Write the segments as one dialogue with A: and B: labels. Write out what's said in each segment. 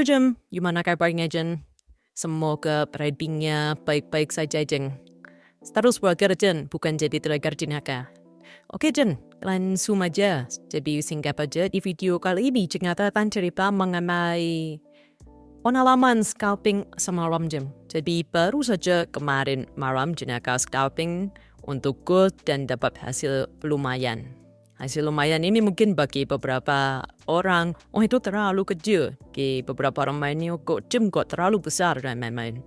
A: Jem, gimana kabarnya Jen? Semoga tradingnya baik-baik saja Jen. Terus belajar Jen, bukan jadi trader jenaka. Oke Jen, langsung aja. Jadi singkat aja di video kali ini ternyata akan cerita mengenai pengalaman scalping semalam Jen. Jadi baru saja kemarin malam jenaka scalping untuk gold dan dapat hasil lumayan. Hasil lumayan ini mungkin bagi beberapa orang, oh itu terlalu kecil. Bagi beberapa orang lainnya kok terlalu besar dan lain-lain.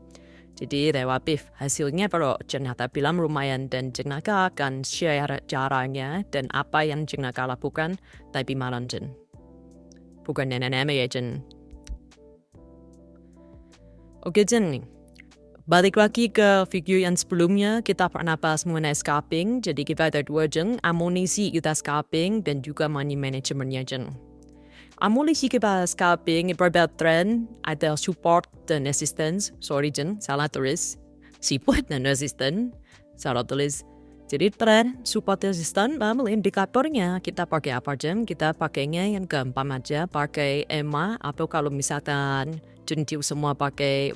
A: Jadi relatif hasilnya kalau jenaka bilang lumayan dan jenaka akan share caranya dan apa yang jenaka lakukan tapi malam Jen. Bukan nenek-nenek ya Jen. Oke Jen, balik lagi ke video yang sebelumnya, kita pernah bahas mengenai scalping. Jadi kita ada dua Jen, amunisi kita scalping dan juga money managementnya Jen. Amunisi kita scalping berbeda trend, ada support dan resistance. Sorry Jen, salah tulis. Support dan resistance, salah tulis. Jadi trend, support, resistance, lalu indikatornya kita pakai apa Jen? Kita pakainya yang gampang aja, pakai EMA atau kalau misalkan jentil semua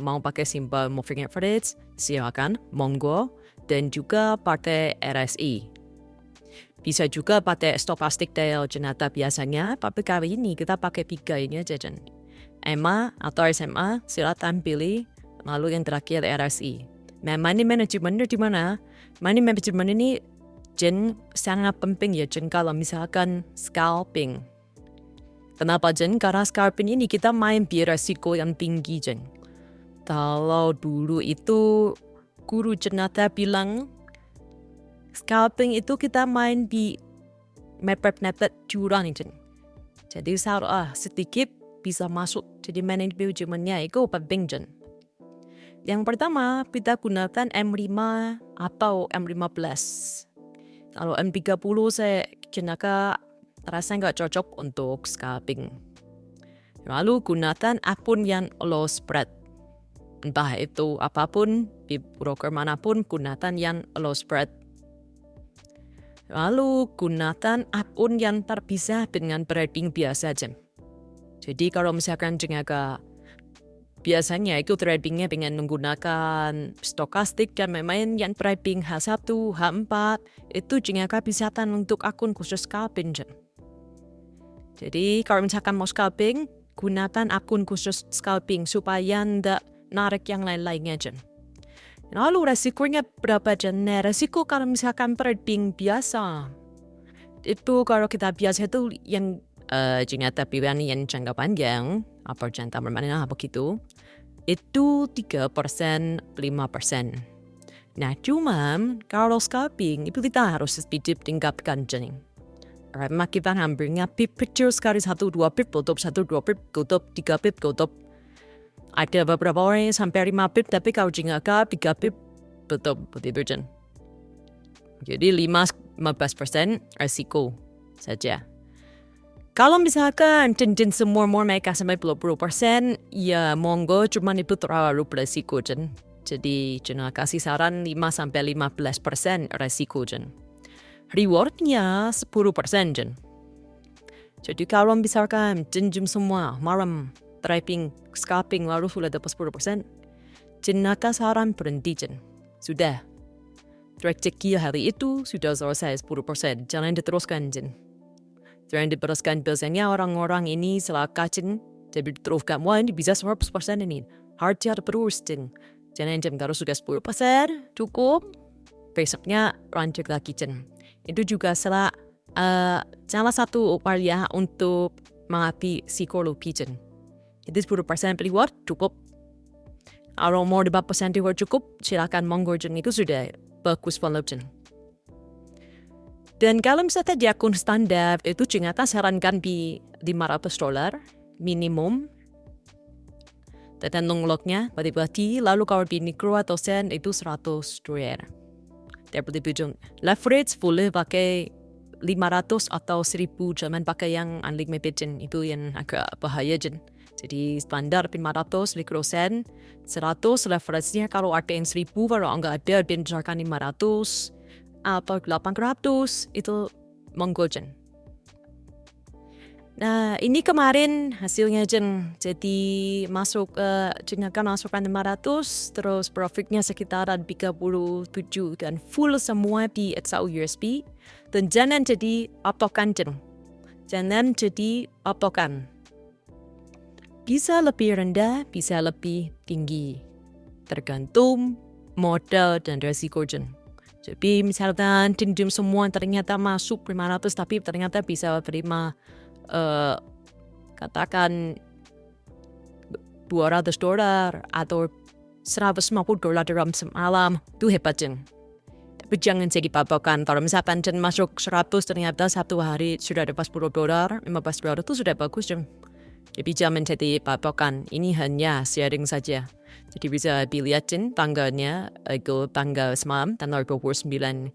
A: mau pakai simbol moving average, silakan, monggo. Dan juga pakai RSI. Bisa juga pakai stochastic tail jenata biasanya, tapi kali ini kita pakai 3 ini aja Jen. EMA atau SMA, silakan pilih, lalu yang terakhir RSI. Nah, money management di mana? Money management ini Jen sangat penting ya Jen kalau misalkan scalping. Kenapa Jen? Karena scalping ini kita main di resiko yang tinggi Jen. Kalau dulu itu guru jenata bilang scalping itu kita main di mepet jurang Jen. Jadi sedikit bisa masuk. Jadi manajemennya itu penting Jen. Yang pertama kita gunakan M5 atau M15. Kalau M30 saya jenaka terasa nggak cocok untuk scalping. Lalu gunakan akun yang low spread. Entah itu apapun, di broker manapun gunakan yang low spread. Lalu gunakan akun yang terpisah dengan trading biasa Jen. Jadi kalau misalkan jenaka biasanya itu tradingnya dengan menggunakan stokastik dan main yang trading H1, H4, itu jenaka bisatan untuk akun khusus scalping Jen. Jadi kalau misalkan mau scalping, gunakan akun khusus scalping supaya tidak narik yang lain-lainnya Jen. Lalu resikonya berapa Jen? Nah, resiko kalau misalkan trading biasa, itu kalau kita biasa itu yang ternyata pilihan yang jangka panjang, apa jangka bermakna begitu, itu 3%, 5%. Nah, cuma kalau scalping itu kita harus sedikit tingkatkan Jen. Karena kita hampirnya pip kecil sekali 1-2 pip tutup, 1-2 pip tutup, 3 pip tutup. Ada beberapa orang yang sampai 5 pip tapi kalau jenaka 3 pip tutup begitu Jen. Jadi 5-15% resiko saja. Kalau misalkan cincin semua mau mereka sampai 20%, ya monggo cuman itu terlalu beresiko Jen. Jadi jenaka kasih saran 5-15% resiko Jen. Rewardnya 10% Jen. Jadi kalau misalkan cincin semua malam trading, scalping lalu sudah dapat 10%, jenaka saran berhenti Jen. Sudah. Rezeki hari itu sudah selesai 10%. Jangan diteruskan Jen. Jangan diteruskan biasanya orang-orang ini selaka Jen. Jadi diteruskan, wah ini bisa 100% ini. Harus terus Jen. Jangan Jen, kalau sudah 10% cukup. Besoknya lanjut lagi Jen. Itu juga salah satu upaya untuk mengatasi psikologi Jen. Jadi 10% reward cukup. Kalau mau 5% reward cukup, silakan monggo Jen. Itu sudah bagus banget Jen. Dan kalau misalnya di akun standar, itu ternyata sarankan di $500 minimum. Tergantung lognya, berarti lalu kalau di micro atau sen itu $100. Leverage boleh pakai 500 atau 1000, jangan pakai yang unlimited Jen. Itu yang agak bahaya Jen. Jadi standar 500 mikrosen, 100 leverage-nya kalau ada yang 1000, kalau enggak ada misalkan 500 atau 800 itu monggo Jen. Nah, ini kemarin hasilnya Jen. Jadi masuk jengakan masukkan 500, terus profitnya sekitaran 37 dan full semua di XAU USB. Dan jangan jadi apokan Jen. Jangan jadi apokan. Bisa lebih rendah, bisa lebih tinggi. Tergantung modal dan resiko Jen. Jadi misalkan Jen semua ternyata masuk 500 tapi ternyata bisa terima katakan $200 atau $150 dalam semalam, itu hebat Jen. Tapi jangan jadi patokan. Kalau misalkan Jen masuk 100 ternyata satu hari sudah dapat $10, $15 itu sudah bagus Jen. Jadi jangan jadi patokan. Ini hanya sharing saja. Jadi bisa dilihat Jen tanggalnya, itu tanggal semalam, tanggal 29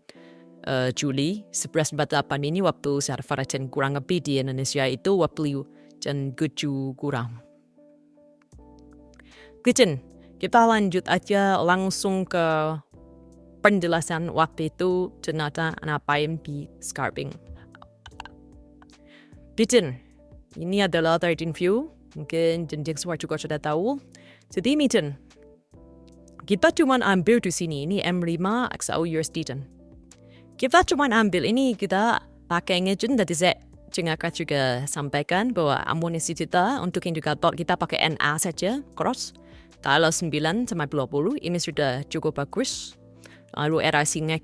A: Juli 11.48 ini waktu server Jen kurang lebih di Indonesia itu waktu Jen 7 kurang. Oke Jen, kita lanjut aja langsung ke penjelasan waktu itu ternyata ngapain di scalping. Jen, ini adalah trading view, mungkin Jen semua juga sudah tahu. Jadi ini Jen, kita cuma ambil di sini, ini M5 XAU USD Jen. Kita cuma ambil ini, kita pakai Jen dari Z. Jengakan juga sampaikan bahwa amunisi kita untuk indikator kita pakai NA saja, cross. Kalau 9 sama 20 ini sudah cukup bagus. Lalu RSI-nya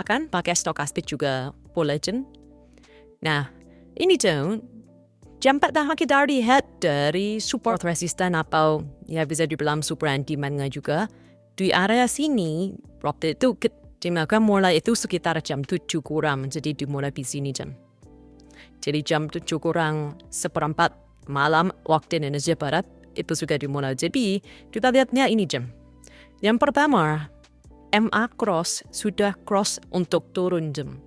A: kan pakai stokastik juga boleh Jen. Nah, ini Jen, jam 4 kita lihat dari support resisten atau ya bisa dibilang support and demand-nya juga. Di area sini, waktu itu maka mulai itu sekitar jam 7 kurang, jadi dimulai di sini Jen. Jadi jam 7 kurang seperempat malam waktu Indonesia Barat, itu sudah dimulai. Jadi kita lihatnya ini Jen. Yang pertama, MA cross sudah cross untuk turun Jen.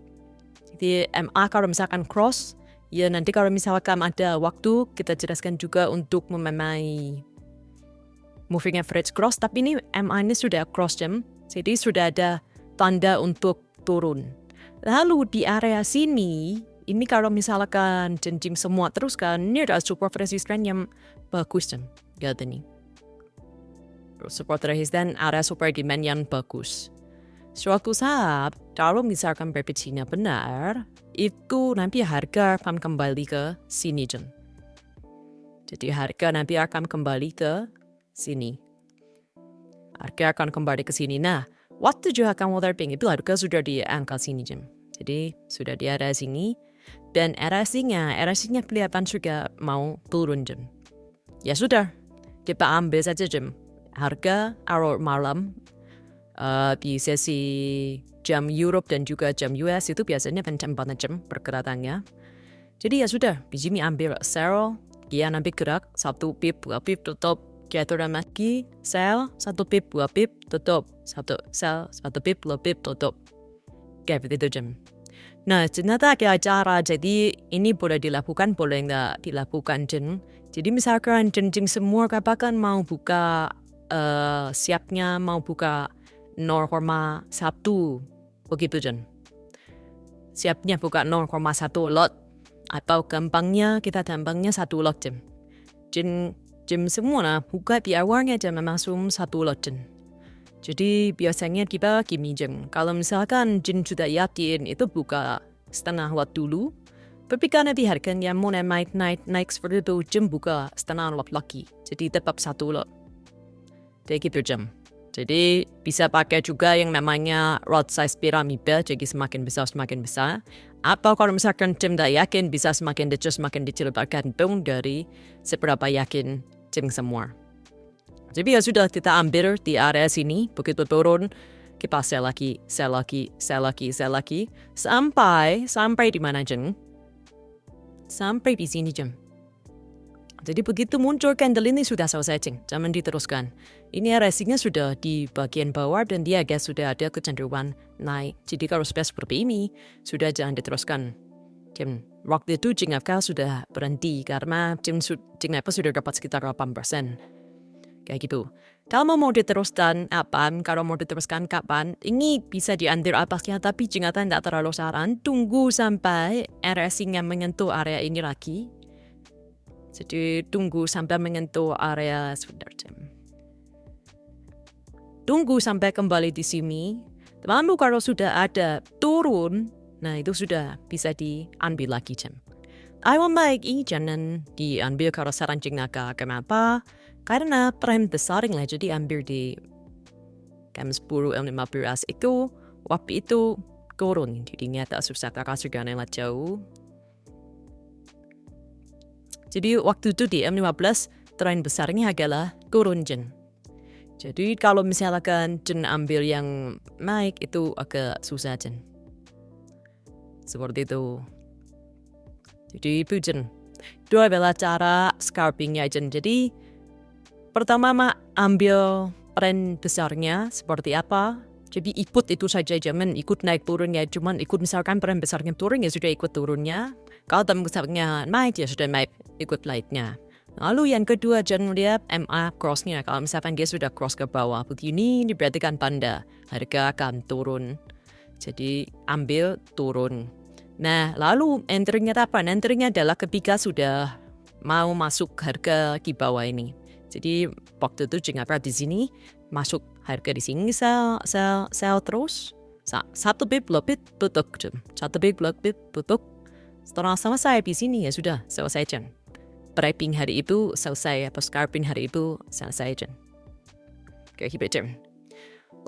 A: Jadi MA kalau misalkan cross, ya nanti kalau misalkan ada waktu, kita jelaskan juga untuk memahami moving average cross, tapi ini MA ini sudah cross Jen. Jadi sudah ada tanda untuk turun. Lalu di area sini, ini kalau misalkan Jen semua teruskan, ini ada support resisten yang bagus Jen. Lihat ini. Support resisten, area support demand yang bagus. Suatu saat, kalau misalkan prediksinya benar, itu nanti harga akan kembali ke sini Jen. Jadi harga nanti akan kembali ke sini. Harga akan kembali ke sini. Nah, waktu juga akan waterping itu harga sudah di angka sini Jen. Jadi sudah di area sini. Dan RSI-nya kelihatan juga mau turun Jen. Ya sudah, kita ambil saja Jen. Harga awal malam di sesi jam Europe dan juga jam US itu biasanya pencampan jam pergerakannya. Jadi ya sudah, di sini ambil sell, dia nanti gerak 1 pip, 2 pip, tutup. Jaturan lagi, sell, 1 pip, 2 pip, tutup. Sell, 1 pip, 2 pip, tutup. Kayak begitu Jen. Nah, ternyata ada cara, jadi ini boleh dilakukan, boleh nggak dilakukan Jen. Jadi misalkan Jen semua katakan mau buka, siapnya mau buka 0,1, begitu Jen. Siapnya buka 0,1 lot, atau gampangnya kita tambangnya 1 lot Jen. Jen semua buka di awalnya Jen langsung 1 lot Jen. Jadi biasanya kita gini Jen, kalau misalkan Jen sudah yakin itu buka setengah lot dulu, tapi karena di harganya mulai naik seperti itu, Jen buka setengah lot lagi, jadi tetap 1 lot. Jadi gitu Jen. Jadi bisa pakai juga yang namanya lot size piramida, jadi semakin besar. Atau kalau misalkan Jen tidak yakin, bisa semakin kecil tergantung dari seberapa yakin Jen semua. Jadi ya sudah kita ambil di area sini, begitu turun, kita sell lagi. Sampai di mana Jen? Sampai di sini Jen. Jadi begitu muncul candle ini sudah selesai Jen, jangan diteruskan. Ini RSI-nya sudah di bagian bawah dan dia agak sudah ada kecenderungan naik. Jadi kalau sudah seperti ini, sudah jangan diteruskan. Jen, waktu itu Jen sudah berhenti karena Jen sudah dapat sekitar 8%. Kayak gitu. Kalau mau diteruskan kapan, ini bisa diambil atasnya, tapi jika tidak terlalu saran, tunggu sampai RSI-nya menyentuh area ini lagi. Jadi tunggu sampai menyentuh area sebentar Jim. Tunggu sampai kembali di sini. Lalu kalau sudah ada turun, nah itu sudah bisa diambil lagi Jim. Awal baik jangan diambil kalau sarancing naga. Kenapa? Karena prem besar lah jadi ambil di jam 10 M15 itu waktu itu turun. Jadi tak susah kakak sudah lewat jauh. Jadi waktu itu di M15 tren besarnya adalah turun jen. Jadi kalau misalkan jen ambil yang naik itu agak susah jen. Seperti itu. Jadi itu jen. Itu adalah cara scalpingnya jen. Jadi pertama ambil tren besarnya seperti apa. Jadi ikut itu saja jangan ikut naik turunnya. Cuman ikut misalkan tren besarnya turun ya sudah ikut turunnya. Kalau tren besarnya naik ya sudah naik ikut naiknya. Lalu yang kedua jangan lihat MA crossnya. Kalau misalkan dia sudah cross ke bawah begini berarti kan tanda harga akan turun. Jadi ambil turun. Nah lalu enteringnya apa? Enteringnya adalah ketika sudah mau masuk harga di bawah ini. Jadi waktu itu jika di sini masuk harga di sini sell terus. Satu bit lebih tutup. Satu bit lebih tutup. Setelah selesai di sini ya sudah selesai jen. Prepping hari itu selesai, scalping hari itu selesai jen. Oke, hibit jen.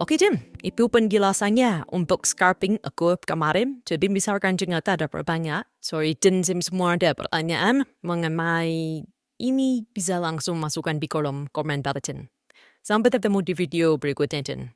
A: Oke jen, itu penjelasannya untuk scalping aku kemarin. Jadi misalkan jika ada pertanyaan, sorry jen semua ada pertanyaan mengenai ini bisa langsung masukkan di kolom komentar jen. Sampai ketemu di video berikutnya jen.